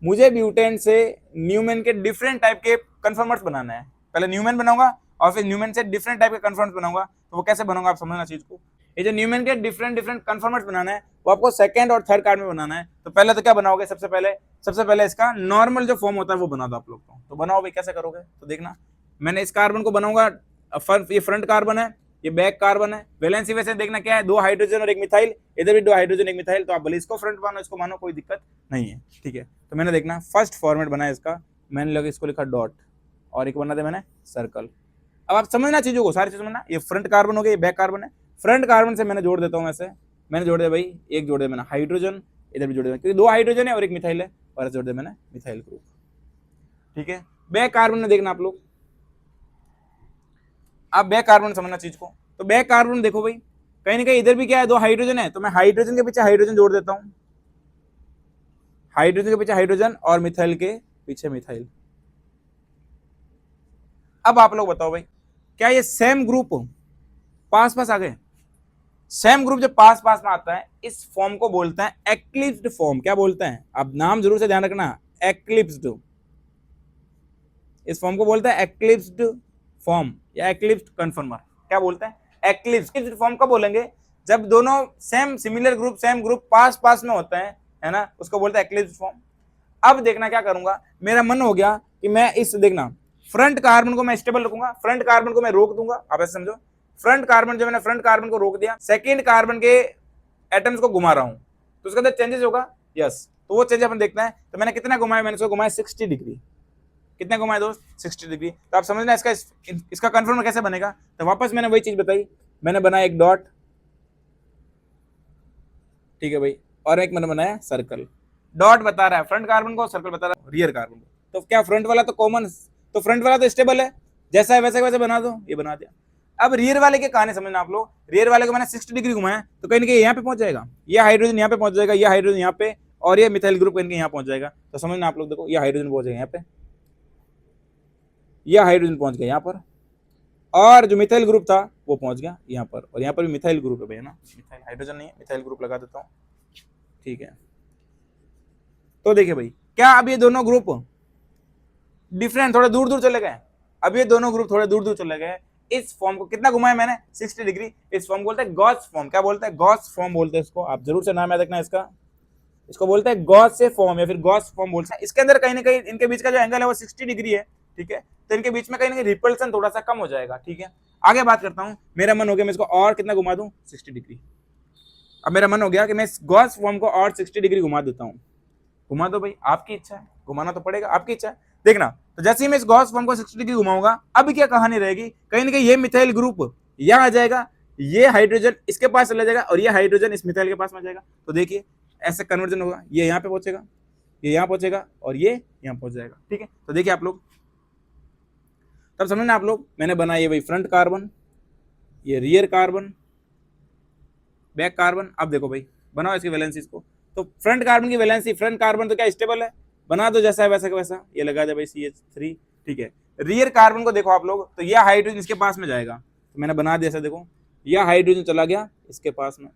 मुझे ब्यूटेन से न्यूमैन के डिफरेंट टाइप के कन्फर्मर्स बनाना है। पहले न्यूमैन बनाऊंगा और फिर न्यूमैन से डिफरेंट टाइप के कन्फर्मर्स बनाऊंगा। तो वो कैसे बनाऊंगा आप समझना चीज को। ये जो न्यूमैन के डिफरेंट डिफरेंट कन्फर्मर्स बनाना है वो आपको सेकंड और थर्ड कार्ड में बनाना है। तो पहले तो क्या बनाओगे, सबसे पहले इसका नॉर्मल जो फॉर्म होता है वो बना दो आप लोग। तो बनाओ भाई, कैसे करोगे तो देखना। मैंने इस कार्बन को बनाऊंगा, ये फ्रंट कार्बन है, ये बैक कार्बन है। वैलेंसी वैसे देखना क्या है, 2 हाइड्रोजन और 1 मिथाइल, इधर भी 2 हाइड्रोजन 1 मिथाइल। तो आप भले इसको फ्रंट मानो इसको मानो, कोई दिक्कत नहीं है। ठीक है, तो मैंने देखना फर्स्ट फॉर्मेट बनाया इसका, मैंने लगा इसको लिखा डॉट और एक बना दिया मैंने सर्कल। अब आप समझना चीजों को, सारी चीज समझना। ये फ्रंट कार्बन हो गया, ये बैक कार्बन है। फ्रंट कार्बन से मैंने जोड़ देता हूँ, ऐसे मैंने जोड़ दिया भाई, एक जोड़ दिया मैंने हाइड्रोजन, इधर भी जोड़ दिया क्योंकि 2 हाइड्रोजन है और 1 मिथाइल है, और जोड़ दिया मैंने मिथाइल ग्रुप। ठीक है, बैक कार्बन में देखना आप लोग, आप बैक कार्बन समझना चीज को। तो बैक कार्बन देखो भाई, कहीं ना कहीं इधर भी क्या है, 2 हाइड्रोजन है, तो मैं हाइड्रोजन के पीछे हाइड्रोजन जोड़ देता हूं, हाइड्रोजन के पीछे हाइड्रोजन और मिथाइल के पीछे मिथाइल। अब आप लोग बताओ भाई, क्या ये सेम ग्रुप पास पास आ गए। सेम ग्रुप जब पास पास में आता है, इस फॉर्म को बोलते हैं एक्लिप्स्ड फॉर्म। क्या बोलते हैं, आप नाम जरूर से ध्यान रखना, एक्लिप्स्ड। इस फॉर्म को बोलते हैं एक्लिप्स्ड फॉर्म या एक्लिप्स्ड कन्फर्मर। क्या बोलते हैं, एक्लिप्स्ड फॉर्म कब बोलेंगे, जब दोनों same similar group same group पास पास में होते हैं, है ना, उसको बोलते हैं एक्लिप्स्ड फॉर्म। अब देखना क्या करूंगा, मेरा मन हो गया कि मैं इस देखना फ्रंट कार्बन को मैं स्टेबल रखूंगा, फ्रंट कार्बन को मैं रोक दूंगा। आप ऐसे समझो, फ्रंट कार्बन जो मैंने फ्रंट कार्बन को रोक दिया, सेकेंड कार्बन के एटम्स को घुमा रहा हूं, तो उसके अंदर चेंजेस होगा। यस, तो वो चेंज अपन देखते हैं। तो मैंने कितना घुमाया, मैंने इसको घुमाया 60 डिग्री। कितने घुमाए दोस्त, 60 डिग्री। तो आप समझना इसका कन्फर्म कैसे बनेगा। तो वापस मैंने वही चीज बताई, मैंने बनाया एक डॉट, ठीक है भाई, और एक मैंने बनाया सर्कल। डॉट बता रहा है फ्रंट कार्बन को, सर्कल बता रहा है रियर कार्बन को। तो क्या फ्रंट वाला तो कॉमन, तो फ्रंट वाला तो स्टेबल है, जैसा है वैसे वैसे बना दो, ये बना दिया। अब रियर वाले के कहानी समझना आप लोग, रियर वाले को मैंने 60 डिग्री घुमाया, तो कहीं ना कहीं यहाँ पे पहुंच जाएगा, ये हाइड्रोजन यहाँ पे पहुंच जाएगा, ये हाइड्रोजन यहाँ पे, और ये मिथाइल ग्रुप कहीं यहाँ पहुंच जाएगा। तो समझना आप लोग, देखो ये हाइड्रोजन पहुंच जाएगा यहाँ पे, ये हाइड्रोजन पहुंच गया यहाँ पर, और जो मिथाइल ग्रुप था वो पहुंच गया यहाँ पर, और यहाँ पर भी मिथाइल ग्रुप है भैया ना, मिथाइल हाइड्रोजन नहीं है, मिथाइल ग्रुप लगा देता हूँ। ठीक है, तो देखिए भाई, क्या अब ये दोनों ग्रुप डिफरेंट थोड़े दूर दूर चले गए। अब ये दोनों ग्रुप थोड़े दूर दूर चले गए। इस फॉर्म को कितना घुमाया मैंने, 60 डिग्री। इस फॉर्म को बोलते हैं गॉस फॉर्म। क्या बोलते हैं, गॉस फॉर्म बोलते हैं इसको। आप जरूर से नाम याद रखना इसका, इसको बोलते हैं गॉस से फॉर्म या फिर गॉस फॉर्म बोलते हैं। इसके अंदर कहीं ना कहीं इनके बीच का जो एंगल है वो 60 डिग्री है। ठीक है, तो इनके बीच में कहीं ना कहीं रिपल्सन थोड़ा सा कम हो जाएगा। ठीक है, आगे बात करता हूं। मेरा मन हो गया मैं इसको और कितना घुमा दूं, 60 डिग्री। अब मेरा मन हो गया कि मैं इस गॉस फॉर्म को और 60 डिग्री घुमा देता हूं। घुमा दो भाई, आपकी इच्छा है। घुमाना तो पड़ेगा, आपकी इच्छा है। देखना, तो जैसे ही मैं इस गॉस फॉर्म को 60 डिग्री घुमाऊंगा, अब क्या कहानी रहेगी, कहीं ना कहीं ये मिथाइल ग्रुप यहाँ आ जाएगा, ये हाइड्रोजन इसके पास चला जाएगा और ये हाइड्रोजन इस मिथाइल के पास में जाएगा। तो देखिए ऐसे कन्वर्जन होगा, ये यहाँ पे पहुंचेगा, ये यहाँ पहुंचेगा और ये यहाँ पहुंच जाएगा। ठीक है, तो देखिए आप लोग तब समझना आप लोग, मैंने बनाया ये भाई फ्रंट कार्बन, ये रियर कार्बन, बैक कार्बन। अब देखो भाई बनाओ इसकी वैलेंसीज को, तो फ्रंट कार्बन की वैलेंसी, फ्रंट कार्बन तो क्या स्टेबल है, बना दो जैसा है वैसा का वैसा, ये लगा दे भाई CH3। ठीक है, रियर कार्बन को देखो आप लोग, तो यह हाइड्रोजन इसके पास में जाएगा, तो मैंने बना दिया ऐसा, देखो यह हाइड्रोजन चला गया इसके पास में,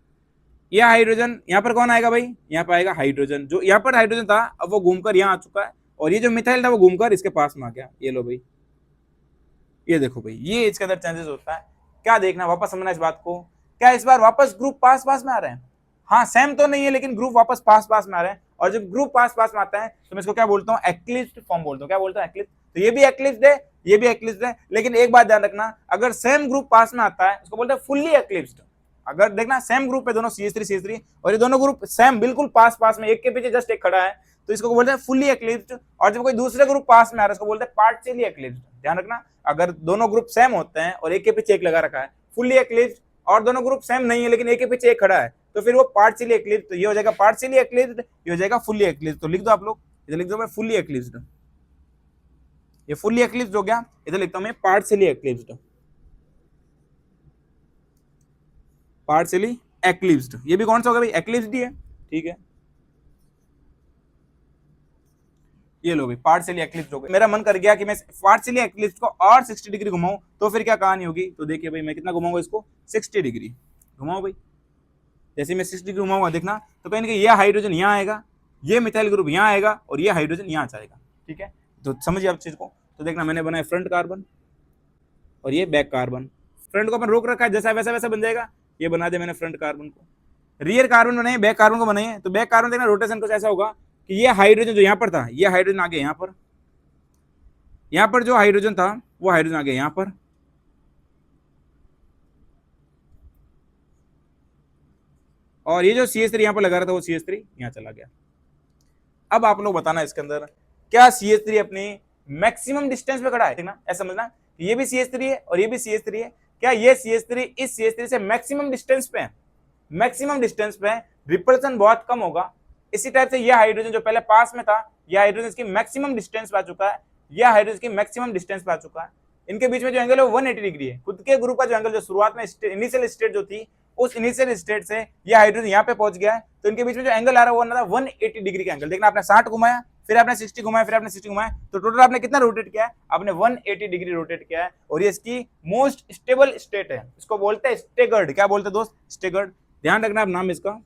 यह हाइड्रोजन यहाँ पर कौन आएगा भाई, यहाँ पर आएगा हाइड्रोजन, जो यहाँ पर हाइड्रोजन था अब वो घूमकर यहाँ आ चुका है, और ये जो मिथाइल था वो घूमकर इसके पास में आ गया। ये लो भाई, ये देखो भाई, ये इसके अंदर चेंजेस होता है। क्या देखना, वापस समझना इस बात को, क्या इस बार वापस ग्रुप पास पास में आ रहे हैं, हाँ सेम तो नहीं है लेकिन ग्रुप वापस पास पास में आ रहे हैं, और जब ग्रुप पास पास में आता है तो मैं इसको क्या बोलता हूँ, एक्लिप्स्ड फॉर्म बोलता हूँ। क्या बोलता हूँ, एक्लिप्स। तो ये भी एक्लिप्स्ड है, ये भी एक्लिप्स्ड है, लेकिन एक बात ध्यान रखना, अगर सेम ग्रुप पास में आता है उसको बोलते हैं फुल्ली एक्लिप्स्ड। अगर देखना सेम ग्रुप है दोनों CH3 और ये दोनों ग्रुप सेम बिल्कुल पास पास में, एक के पीछे जस्ट एक खड़ा है, तो इसको बोलते हैं फुल्ली एक्लिप्स्ड। और जब कोई दूसरे ग्रुप पास में आ रहा है उसको बोलते हैं पार्शियली एक्लिप्स्ड। ध्यान रखना, अगर दोनों ग्रुप सेम होते हैं और एक के पीछे एक लगा रखा है फुल्ली एक्लिप्स्ड, और दोनों ग्रुप सेम नहीं है लेकिन एक के पीछे एक खड़ा है, तो फिर वो पार्शियली एक्लिप्स्ड। तो ये हो जाएगा पार्शियली एक्लिप्स्ड, ये हो जाएगा फुल्ली एक्लिप्स्ड। तो लिख दो आप लोग, इधर लिख दो मैं फुल्ली एक्लिप्स्ड, ये फुल्ली एक्लिप्स्ड हो गया, इधर लिखता हूं मैं पार्शियली एक्लिप्स्ड, पार्शियली एक्लिप्स्ड। ये भी कौन सा होगा भाई, एक्लिप्स्ड ही है। ठीक है, ये लो भाई पार्शियली एक्लिप्स्ड हो गया। मेरा मन कर गया कि मैं पार्शियली एक्लिप्स्ड को और 60 डिग्री घुमाऊं, तो फिर क्या कहानी होगी, तो देखिए भाई मैं कितना घुमाऊंगा इसको, 60 डिग्री घुमाओ भाई। जैसे मैं 60 डिग्री घुमाऊंगा देखना, तो कहीं ना कहीं ये हाइड्रोजन यहाँ आएगा, ये मिथाइल ग्रुप यहाँ आएगा और ये हाइड्रोजन यहाँ जाएगा। ठीक है, तो समझिए आप चीज को। तो देखना मैंने बनाया फ्रंट कार्बन और ये बैक कार्बन, फ्रंट को अपन रोक रखा है, जैसा वैसा वैसा बन जाएगा, ये बना दिया मैंने फ्रंट कार्बन को। रियर कार्बन बनाए, बैक कार्बन को बनाए, तो बैक कार्बन देखना रोटेशन कुछ ऐसा होगा कि ये हाइड्रोजन जो यहाँ पर था, ये हाइड्रोजन आ गया यहाँ पर जो हाइड्रोजन था वो हाइड्रोजन आ गया यहाँ पर, और ये जो CH3 यहाँ पर लगा रहा था वो CH3 यहाँ चला गया। अब आप लोग बताना इसके अंदर, क्या CH3 अपनी मैक्सिमम डिस्टेंस पे खड़ा है, ठीक ना, ऐसा समझना, ये भी CH3 है और ये भी CH3 है, क्या ये CH3 इस CH3 से मैक्सिमम डिस्टेंस पे है, मैक्सिमम डिस्टेंस पे है, रिपल्सन बहुत कम होगा। इसी टाइप से ये हाइड्रोजन जो पहले पास में था, ये हाइड्रोजन इसकी मैक्सिमम डिस्टेंस पे आ चुका है, ये हाइड्रोजन की मैक्सिमम डिस्टेंस पे आ चुका है। इनके बीच में जो एंगल है वो 180 डिग्री है। खुद के ग्रुप का जो एंगल, जो शुरुआत में इनिशियल स्टेट जो थी, उस इनिशियल स्टेट से ये हाइड्रोजन यहाँ पे पहुंच गया है, तो इनके बीच में जो एंगल आ रहा है वो ना 180 डिग्री का एंगल। देखना आपने 60 घुमाया, फिर आपने 60 घुमाया, फिर आपने 60 घुमाया, तो टोटल आपने कितना रोटेट किया है, आपने 180 डिग्री रोटेट किया है। और ये इसकी मोस्ट स्टेबल स्टेट है, इसको बोलते हैं स्टेगर्ड। क्या बोलते हैं दोस्त, स्टेगर्ड। ध्यान रखना आप नाम इसका,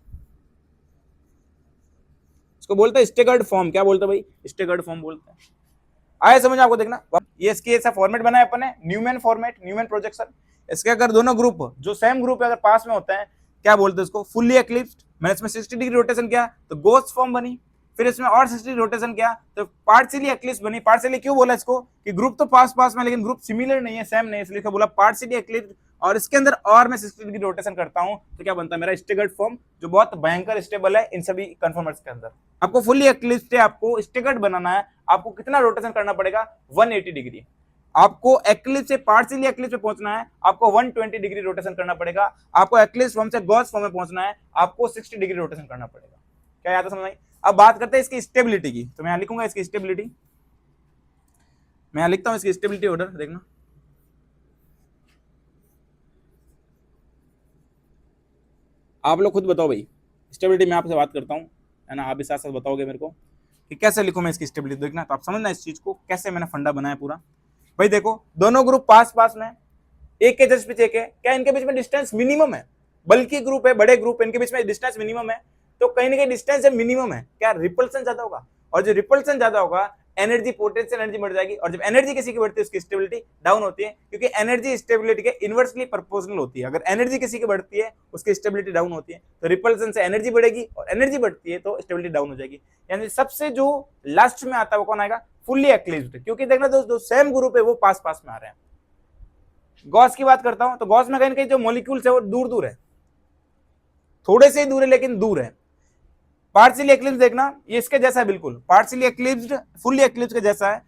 इसको बोलते हैं स्टेगर्ड फॉर्म। क्या बोलते हैं भाई, स्टेगर्ड फॉर्म बोलते हैं। आया समझ आपको। देखना ये इसकी ऐसा फॉर्मेट बनाया अपन ने, न्यूमैन फॉर्मेट, न्यूमैन प्रोजेक्शन। इसके अगर दोनों ग्रुप जो सेम ग्रुप है अगर पास में होते हैं, क्या बोलते हैं इसको, फुल्ली एक्लिप्स्ड। मैंने इसमें 60 डिग्री रोटेशन किया तो गोस फॉर्म बनी, फिर इसमें और 60 डिग्री रोटेशन किया तो पार्शियली एक्लिप्स्ड बनी। पार्शियली क्यों बोला इसको, कि ग्रुप तो पास पास में लेकिन ग्रुप सिमिलर नहीं है, सेम नहीं है, इसलिए बोला पार्शियली एक्लिप्स्ड। और इसके अंदर और मैं 60 डिग्री रोटेशन करता हूं तो क्या बनता है मेरा स्टेगर्ड फॉर्म, जो बहुत भयंकर स्टेबल है इन सभी कन्फर्मर्स के अंदर। आपको फुल्ली एक्लिप्स्ड है, आपको स्टेगर्ड बनाना है, आपको कितना रोटेशन करना पड़ेगा, 180 डिग्री। आपको एक्लिप्स से पार्शियली एक्लिप्स पे पहुंचना है, आपको 120 डिग्री रोटेशन करना पड़ेगा। आपको एक्लिप्स फॉर्म से गॉस फॉर्म में पहुंचना है, आपको 60 डिग्री रोटेशन करना पड़ेगा। क्या याद है, समझ आई। अब बात करते हैं इसकी स्टेबिलिटी की, तो मैं यहां लिखूंगा इसकी स्टेबिलिटी, मैं यहां लिखता हूं इसकी स्टेबिलिटी ऑर्डर। देखना आप लोग खुद बताओ भाई, स्टेबिलिटी मैं आपसे बात करता हूं, है ना, आप भी साथ साथ बताओगे मेरे को कि कैसे लिखूं मैं इसकी स्टेबिलिटी। देखना तो आप समझना इस चीज को, कैसे मैंने फंडा बनाया पूरा। भाई देखो दोनों ग्रुप पास पास में, एक के जस्ट पीछे के, क्या इनके बीच में डिस्टेंस मिनिमम है, बल्कि ग्रुप है, बड़े ग्रुप है, इनके बीच में डिस्टेंस मिनिमम है। तो कहीं ना कहीं डिस्टेंस जब मिनिमम है, क्या रिपल्सन ज्यादा होगा, और जो रिपल्सन ज्यादा होगा एनर्जी, पोटेंशियल एनर्जी बढ़ जाएगी, और जब एनर्जी किसी की बढ़ती है उसकी स्टेबिलिटी डाउन होती है, क्योंकि एनर्जी स्टेबिलिटी के इनवर्सली प्रोपोर्शनल होती है। अगर एनर्जी किसी की बढ़ती है उसकी स्टेबिलिटी डाउन होती है, तो रिपल्सन से एनर्जी बढ़ेगी और एनर्जी बढ़ती है तो स्टेबिलिटी डाउन हो जाएगी। यानी सबसे जो लास्ट में आता है वो कौन आएगा, फुल्ली एक्लिप्स्ड। क्योंकि देखना दोस्तों सेम ग्रुप है वो पास पास में आ रहे हैं। गॉस की बात करता हूं तो गॉस में कहीं जो मॉलिक्यूल्स है वो दूर दूर है, थोड़े से ही दूर है लेकिन दूर है। पार्शियली एक्लिप्स देखना, ये इसके जैसा है बिल्कुल, पार्शियली एक्लिप्स्ड फुल्ली एक्लिप्स के जैसा है।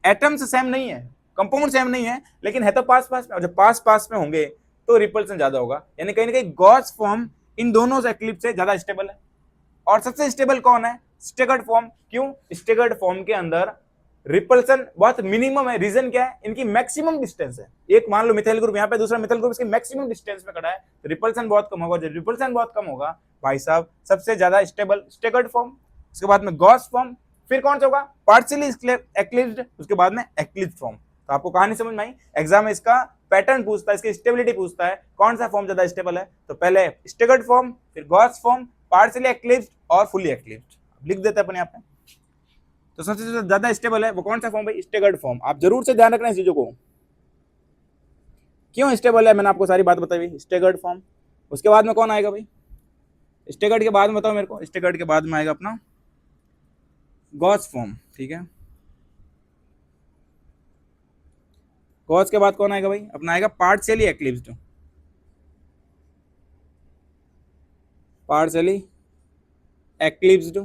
एटम्स सेम नहीं है, कंपाउंड सेम नहीं है, लेकिन है तो पास पास में, और जब पास पास में होंगे तो रिपल्सन ज्यादा होगा, यानी कहीं ना कहीं गॉस फॉर्म इन दोनों एक्लिप्स से ज्यादा स्टेबल है। और सबसे स्टेबल कौन है? Staggered form. क्यों? स्टेगर्ड फॉर्म के अंदर रिपल्सन बहुत मिनिमम है। रीजन क्या है? इनकी मैक्सिमम डिस्टेंस है। एक मान लो मिथाइल ग्रुप यहाँ पे, दूसरा मिथाइल ग्रुप इसकी मैक्सिमम डिस्टेंस पे खड़ा है, तो रिपल्सन बहुत कम होगा। जब रिपल्सन बहुत कम होगा भाई साहब, सबसे ज्यादा स्टेबल स्टेगर्ड फॉर्म, उसके बाद में गॉस फॉर्म, फिर कौन सा होगा? पार्शियली एक्लिप्स्ड, उसके बाद में एक्लिप्स्ड फॉर्म। तो आपको कहानी समझ में आई? एग्जाम में इसका पैटर्न पूछता है, इसकी स्टेबिलिटी पूछता है, कौन सा फॉर्म ज्यादा स्टेबल है। तो पहले स्टेगर्ड फॉर्म, फिर गॉस फॉर्म, पार्शियली एक्लिप्स्ड और फुल्ली एक्लिप्स्ड। लिख देते हैं अपन यहाँ पे। तो सबसे ज्यादा स्टेबल है वो कौन सा फॉर्म भाई? Staggered form. आप जरूर से ध्यान रखना इस चीजों को। क्यों स्टेबल है? मैंने आपको सारी बात बताई, स्टेगर्ड फॉर्म। उसके बाद में कौन आएगा भाई? स्टेगर्ड के बाद में बताओ मेरे को। स्टेगर्ड के बाद में आएगा अपना गॉस फॉर्म, ठीक है। गॉस के बाद कौन आएगा भाई? अपना आएगा पार्शियली एक्लिप्स्ड, पार्शियली एक्लिप्स्ड,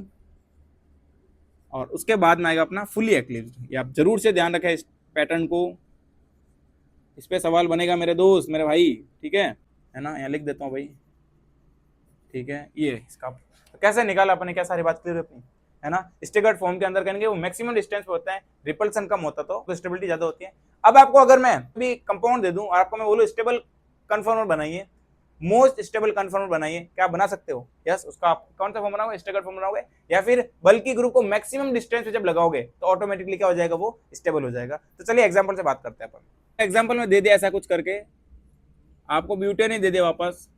और उसके बाद में आएगा अपना फुली एक्लिप्स्ड। ये आप जरूर से ध्यान रखें इस पैटर्न को, इस पे सवाल बनेगा मेरे दोस्त, मेरे भाई, ठीक है ना। यहाँ लिख देता हूँ भाई, ठीक है। ये इसका तो कैसे निकाला अपने, क्या सारी बात क्लियर अपनी, है ना। स्टेगर्ड फॉर्म के अंदर कहेंगे वो मैक्सिमम डिस्टेंस पे होता है, रिपल्सन कम होता तो स्टेबिलिटी ज्यादा होती है। अब आपको अगर मैं भी कंपाउंड दे दूं और आपको मैं बोलूं स्टेबल कन्फर्मर बनाइए, मोस्ट स्टेबल कन्फर्मर बनाइए, क्या बना सकते हो? यस, उसका आप कौन सा फॉर्म बनाओगे? स्टेगर्ड फॉर्म बनाओगे, या फिर बल्कि ग्रुप को मैक्सिमम डिस्टेंस पे जब लगाओगे तो ऑटोमेटिकली क्या हो जाएगा? वो स्टेबल हो जाएगा। तो चलिए एग्जांपल से बात करते हैं अपन। एग्जांपल में दे दिया ऐसा कुछ करके, आपको ब्यूटेन ही दे दिया वापस,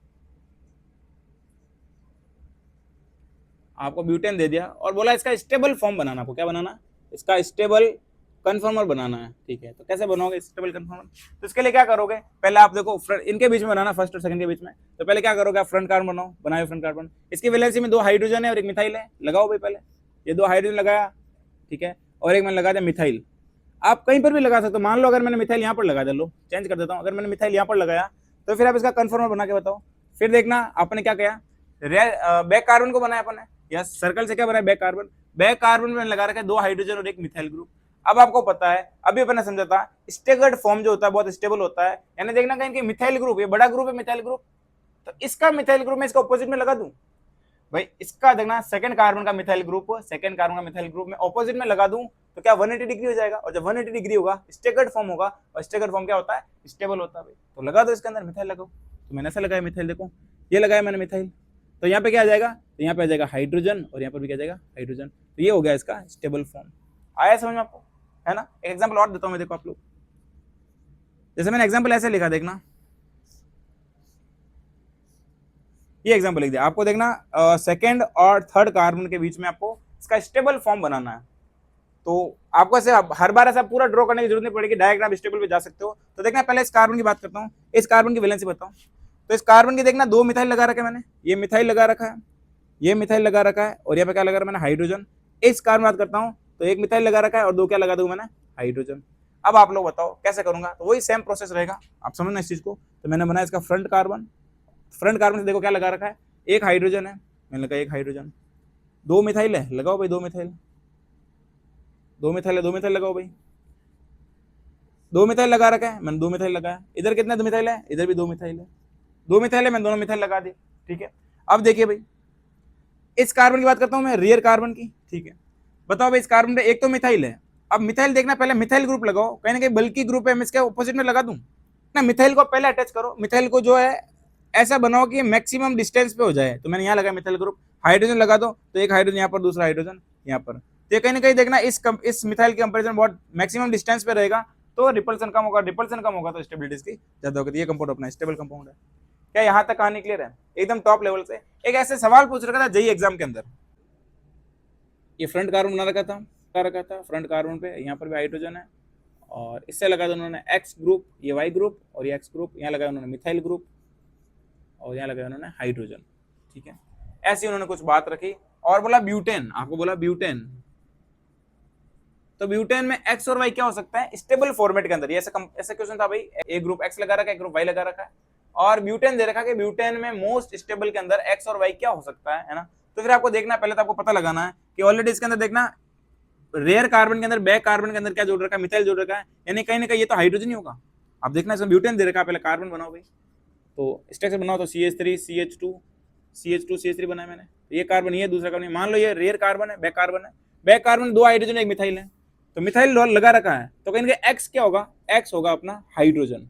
आपको ब्यूटेन दे दिया और बोला इसका स्टेबल फॉर्म बनाना। आपको क्या बनाना? इसका स्टेबल कन्फर्मर बनाना है, ठीक है। तो कैसे बनाओगे स्टेबल कन्फर्मर? तो इसके लिए क्या करोगे? पहले आप देखो, इनके बीच में बनाना, फर्स्ट और सेकंड के बीच में। तो पहले क्या करोगे? आप फ्रंट कार्बन बनाओ, बनाओ फ्रंट कार्बन। इसकी वैलेंसी में 2 हाइड्रोजन है और 1 मिथाइल है, लगाओ भाई पहले। ये 2 हाइड्रोजन लगाया, ठीक है, और एक मैंने लगा दिया मिथाइल। आप कहीं पर भी लगा सकते हो। मान लो अगर मैंने मिथाइल यहाँ पर लगा दिया, लो चेंज कर देता हूँ, अगर मैंने मिथाइल यहाँ पर लगाया तो फिर आप इसका कन्फर्मर बना के बताओ। फिर देखना आपने क्या किया, बैक कार्बन को बनाया अपन, यस, सर्कल से क्या बनाया? Back carbon. बैक कार्बन में लगा रखा है 2 हाइड्रोजन और 1 मिथाइल ग्रुप। अब आपको पता है, अभी अपने समझा था, स्टेगर्ड फॉर्म जो होता है बहुत स्टेबल होता है, यानी देखना कहीं कि मिथाइल ग्रुप, ये बड़ा ग्रुप है मिथाइल ग्रुप, तो इसका मिथाइल ग्रुप में इसका ऑपोजिट में लगा दूं भाई, इसका देखना सेकंड कार्बन का मिथाइल ग्रुप, सेकंड कार्बन का मिथाइल ग्रुप में ऑपोजिट में लगा दूं तो क्या 180 डिग्री हो जाएगा, और जब 180 डिग्री होगा स्टेगर्ड फॉर्म होगा, और स्टेगर्ड फॉर्म क्या होता है? स्टेबल होता है भाई। तो लगा दो इसके अंदर मिथाइल लगाओ। तो मैंने ऐसा लगाया मिथाइल, देखो ये लगाया मैंने मिथाइल, तो यहाँ पे क्या आ जाएगा? तो यहाँ पे आ जाएगा हाइड्रोजन, और यहाँ पर भी क्या जाएगा? हाइड्रोजन। तो ये हो गया इसका स्टेबल फॉर्म। आया समझ में आपको, है ना। एक एग्जांपल और देता हूं मैं, देखो आप लोग, जैसे मैंने एग्जांपल ऐसे लिखा, देखना ये एग्जांपल लिख दिया। आपको देखना सेकंड और थर्ड कार्बन के बीच में आपको इसका स्टेबल फॉर्म बनाना है। तो आपको ऐसे हर बार ऐसा पूरा ड्रॉ करने की जरूरत नहीं पड़ेगी, डायरेक्ट आप स्टेबल पे जा सकते हो। तो देखना पहले इस कार्बन की बात करता हूँ, इस कार्बन की वैलेंसी बताऊं। तो इस कार्बन की देखना 2 मिथाइल लगा रखा है मैंने, ये मिथाइल लगा रखा है, ये मिथाइल लगा रखा है, और यहाँ पे क्या लगा रखा है मैंने? हाइड्रोजन। इस कार्बन बात करता हूँ तो 1 मिथाइल लगा रखा है और 2 क्या लगा दूंगा मैंने? हाइड्रोजन। अब आप लोग बताओ कैसे करूंगा? तो वही सेम प्रोसेस रहेगा, आप समझना इस चीज को। तो मैंने बनाया इसका फ्रंट कार्बन, फ्रंट कार्बन से देखो क्या लगा रखा है? 1 हाइड्रोजन है, मैंने लगा 1 हाइड्रोजन। 2 मिथाइल है, लगाओ भाई 2 मिथाइल, 2 मिथाइल है, 2 मिथाइल लगाओ भाई। 2 मिथाइल लगा रखा है, मैंने 2 मिथाइल लगाया। इधर कितने 2 मिथाइल है? इधर भी 2 मिथाइल है, 2 मिथाइल है, मैंने दोनों मिथाइल लगा दी, ठीक है। अब देखिए भाई, इस कार्बन की बात करता हूं मैं, रियर कार्बन की, ठीक है। बताओ भाई, इस कार्बन में एक तो मिथाइल है। अब मिथाइल देखना, पहले मिथाइल ग्रुप लगाओ, कहीं ना कहीं बल्कि ग्रुप है, मैं इसके ऑपोजिट में लगा दूं ना। मिथाइल को पहले अटैच करो, मिथाइल को जो है ऐसा बनाओ कि मैक्सिमम डिस्टेंस पे हो जाए। तो मैंने यहाँ लगा मिथाइल ग्रुप, हाइड्रोजन लगा दो, तो 1 हाइड्रोजन यहाँ पर, दूसरा हाइड्रोजन यहाँ पर। तो ये कहीं ना कहीं देखना इस मिथाइल के कंपेरिजन बहुत मैक्सिमम डिस्टेंस पे रहेगा, तो रिपल्सन कम होगा, रिपल्सन कम होगा तो स्टेबिलिटी इसकी ज्यादा होगी। ये कंपाउंड अपना स्टेबल कंपाउंड है। क्या यहाँ तक कहानी क्लियर है? एकदम टॉप लेवल से। एक ऐसे सवाल पूछ रखा था जेईई एग्जाम के अंदर, ये फ्रंट कार्बन बना रखा था फ्रंट कार्बन पे, यहाँ पर भी हाइड्रोजन है, और इससे लगा दिया उन्होंने एक्स ग्रुप, ये वाई ग्रुप, और ये एक्स ग्रुप, यहाँ लगाया उन्होंने मिथाइल ग्रुप, और यहाँ लगाया उन्होंने हाइड्रोजन, ठीक है। ऐसी उन्होंने कुछ बात रखी और बोला ब्यूटेन, आपको बोला ब्यूटेन। तो ब्यूटेन में एक्स और वाई क्या हो सकता है? स्टेबल फॉर्मेट के अंदर। ये ऐसा क्वेश्चन था भाई, एक ग्रुप एक्स लगा रखा है, एक ग्रुप वाई लगा रखा है, और ब्यूटेन दे रखा है कि ब्यूटेन में मोस्ट स्टेबल के अंदर एक्स और वाई क्या हो सकता है ना। तो फिर आपको देखना, पहले तो आपको पता लगाना है कि ऑलरेडी इसके अंदर देखना रेयर कार्बन के अंदर बैक कार्बन के अंदर क्या जोड़ रखा है, मिथाइल जोड़ रखा है, यानी कहीं ना कहीं ये तो हाइड्रोजन ही होगा। आप देखना इसमें ब्यूटेन दे रखा है, पहले कार्बन बनाओ भाई, तो स्ट्रक्चर बनाओ तो CH3 CH2 CH2 CH3 बनाया मैंने, ये कार्बन, ये दूसरा कार्बन, मान लो ये रेयर कार्बन है, बैक कार्बन है, बैक कार्बन 2 हाइड्रोजन एक मिथाइल है, तो मिथाइल लगा रखा है, तो कहीं एक्स क्या होगा, एक्स होगा अपना हाइड्रोजन,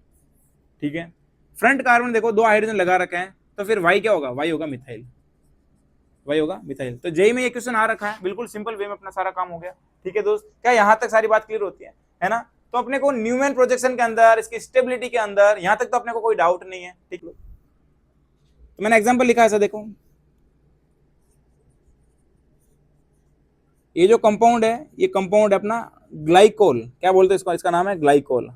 ठीक है। फ्रंट कार्बन देखो 2 हाइड्रोजन लगा रखे हैं, तो फिर वाई क्या होगा, वाई होगा मिथाइल, वाई होगा मिथाइल। तो जेई में ये क्वेश्चन आ रखा है, बिल्कुल सिंपल वे में अपना सारा काम हो गया, ठीक है दोस्त। क्या यहां तक सारी बात क्लियर होती है ना। तो अपने को न्यूमैन प्रोजेक्शन के अंदर, इसकी स्टेबिलिटी के अंदर, यहां तक तो अपने को कोई डाउट नहीं है, ठीक है। तो मैंने एग्जांपल लिखा है ऐसा, देखो ये जो कंपाउंड है, ये कंपाउंड है अपना ग्लाइकोल, क्या बोलते हैं इसको, इसका नाम है ग्लाइकोल,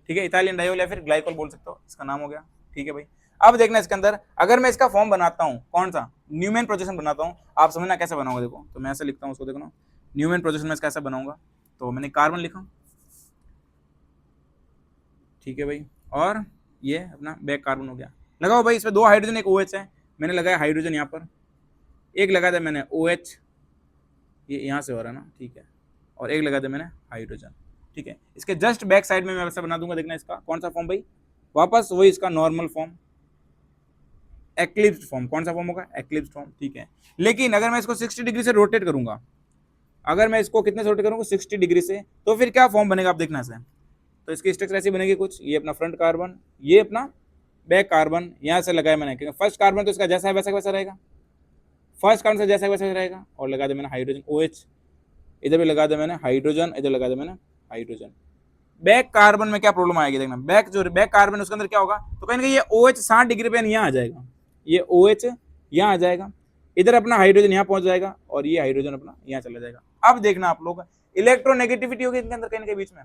ठीक है, इटालियन डायोल या फिर ग्लाइकोल बोल सकते हो, इसका नाम हो गया, ठीक है भाई। अब देखना इसके अंदर अगर मैं इसका फॉर्म बनाता हूं, कौन सा, न्यूमैन प्रोजेक्शन बनाता हूं, आप समझना कैसे बनाऊंगा, देखो तो मैं ऐसे लिखता हूं उसको, देखो ना न्यूमैन प्रोजेक्शन में कैसे बनाऊंगा, तो मैंने कार्बन लिखा, ठीक है भाई, और ये अपना बैक कार्बन हो गया, लगाओ भाई, इसमें 2 हाइड्रोजन एक OH है, मैंने लगाया हाइड्रोजन यहाँ पर, एक लगा दिया मैंने OH, ये यहाँ से हो रहा है ना, ठीक है, और एक लगा दिया मैंने हाइड्रोजन, ठीक है। इसके जस्ट बैक साइड में मैं वैसा बना दूंगा, देखना इसका कौन सा फॉर्म भाई, वापस वही इसका नॉर्मल फॉर्म, एक्लिप्स्ड फॉर्म, कौन सा फॉर्म होगा, एक्लिप्स्ड फॉर्म, ठीक है। लेकिन अगर मैं इसको 60 डिग्री से रोटेट करूंगा, अगर मैं इसको कितने से रोटेट करूंगा, 60 डिग्री से, तो फिर क्या फॉर्म बनेगा, आप देखना से, तो इसकी स्ट्रक्चर ऐसी बनेगी कुछ, ये अपना फ्रंट कार्बन, ये अपना बैक कार्बन, यहाँ से लगाया मैंने, क्योंकि फर्स्ट कार्बन तो इसका जैसा है वैसा वैसा रहेगा, फर्स्ट कार्बन से जैसा वैसा रहेगा, और लगा दिया मैंने हाइड्रोजन OH, इधर भी लगा दिया मैंने हाइड्रोजन, इधर लगा दिया मैंने हाइड्रोजन। बैक कार्बन में क्या प्रॉब्लम आएगी, देखना बैक जो बैक कार्बन उसके अंदर क्या होगा, तो कहीं ना कहीं ये OH 60 डिग्री पे यहाँ आ जाएगा, ये OH यहाँ आ जाएगा, इधर अपना हाइड्रोजन यहाँ पहुंच जाएगा, और ये हाइड्रोजन अपना यहाँ चला जाएगा। अब देखना आप लोग, इलेक्ट्रोनेगेटिविटी होगी इनके अंदर, कहीं ना कहीं बीच में,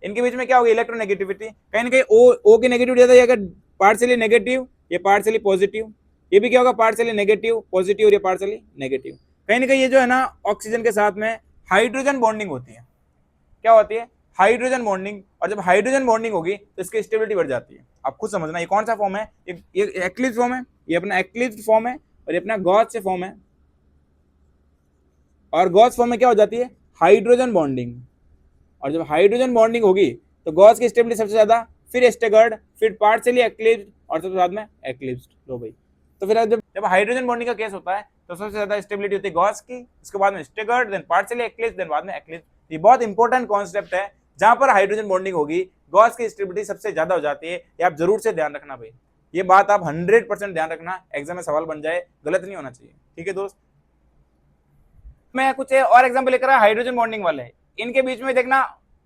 इनके बीच में क्या होगी, इलेक्ट्रोनेगेटिविटी, कहीं ना कहीं ओ की नेगेटिविटी ज्यादा, अगर पार्शियली नेगेटिव, ये पार्शियली पॉजिटिव, ये भी क्या होगा, पार्शियली नेगेटिव पॉजिटिव, और ये पार्शियली नेगेटिव, कहीं ना कहीं ये जो है ना ऑक्सीजन के साथ में हाइड्रोजन बॉन्डिंग होती है, क्या होती है, हाइड्रोजन बॉन्डिंग, और जब हाइड्रोजन बॉन्डिंग होगी तो इसकी स्टेबिलिटी बढ़ जाती है। आप खुद समझना, ये कौन सा फॉर्म है, ये एक्लिप्स फॉर्म है, ये अपना एक्लिप्स फॉर्म है, और ये अपना गॉस से फॉर्म है, और गॉस फॉर्म में क्या हो जाती है, हाइड्रोजन बॉन्डिंग, और जब हाइड्रोजन बॉन्डिंग होगी तो गॉस की स्टेबिलिटी सबसे ज्यादा, फिर स्टेगर्ड, फिर पार्शियली एक्लिप्स्ड, और सबसे बाद में एक्लिप्स्ड, लो भाई। तो फिर जब हाइड्रोजन बॉन्डिंग का केस होता है तो सबसे ज्यादा स्टेबिलिटी होती है गॉस की, उसके बाद में स्टेगर्ड, देन पार्शियली एक्लिप्स्ड, देन बाद में एक्लिप्स्ड। ये बहुत इंपॉर्टेंट कॉन्सेप्ट है, जहां पर हाइड्रोजन बॉन्डिंग होगी गॉस की स्टेबिलिटी सबसे ज्यादा हो जाती है, ये आप जरूर से ध्यान रखना भाई, ये बात आप 100% ध्यान रखना, एग्जाम में सवाल बन जाए, गलत नहीं होना चाहिए, ठीक है दोस्त। मैं कुछ और एग्जाम्पल लेकर हाइड्रोजन बॉन्डिंग वाले, इनके बीच में देखना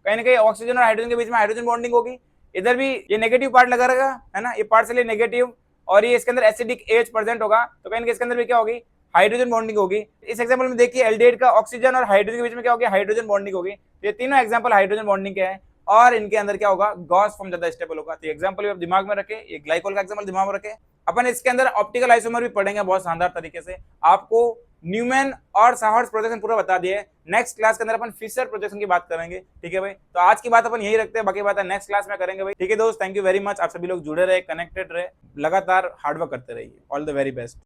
कहीं ना कहीं ऑक्सीजन और हाइड्रोजन के बीच में हाइड्रोजन बॉन्डिंग होगी, इधर भी ये नेगेटिव पार्ट लगा रहेगा, है ना, ये पार्शियली नेगेटिव, और ये इसके अंदर एसिडिक एच प्रेजेंट होगा, तो कहीं इसके अंदर भी क्या होगी, हाइड्रोजन बॉन्डिंग होगी। इस एग्जांपल में देखिए एल्डिहाइड का ऑक्सीजन और हाइड्रोजन के बीच में क्या होगी, हाइड्रोजन बॉन्डिंग होगी। तो ये तीनों एग्जांपल हाइड्रोजन बॉन्डिंग के हैं, और इनके अंदर क्या होगा, गॉस फॉर्म ज्यादा स्टेबल होगा। तो एग्जांपल भी आप दिमाग में रखें, ये ग्लाइकोल का एग्जांपल दिमाग में रखें। अपन इसके अंदर ऑप्टिकल आइसोमर भी पढ़ेंगे बहुत शानदार तरीके से, आपको न्यूमैन और साहर्ट्ज प्रोजेक्शन पूरा बता दिए। नेक्स्ट क्लास के अंदर अपन फिशर प्रोजेक्शन की बात करेंगे, ठीक है भाई। तो आज की बात अपन यही रखते हैं, बाकी बात है नेक्स्ट क्लास में करेंगे भाई, ठीक है दोस्त। थैंक यू वेरी मच, आप सभी लोग जुड़े रहे, कनेक्टेड रहे, लगातार हार्डवर्क करते रहिए। All the very best.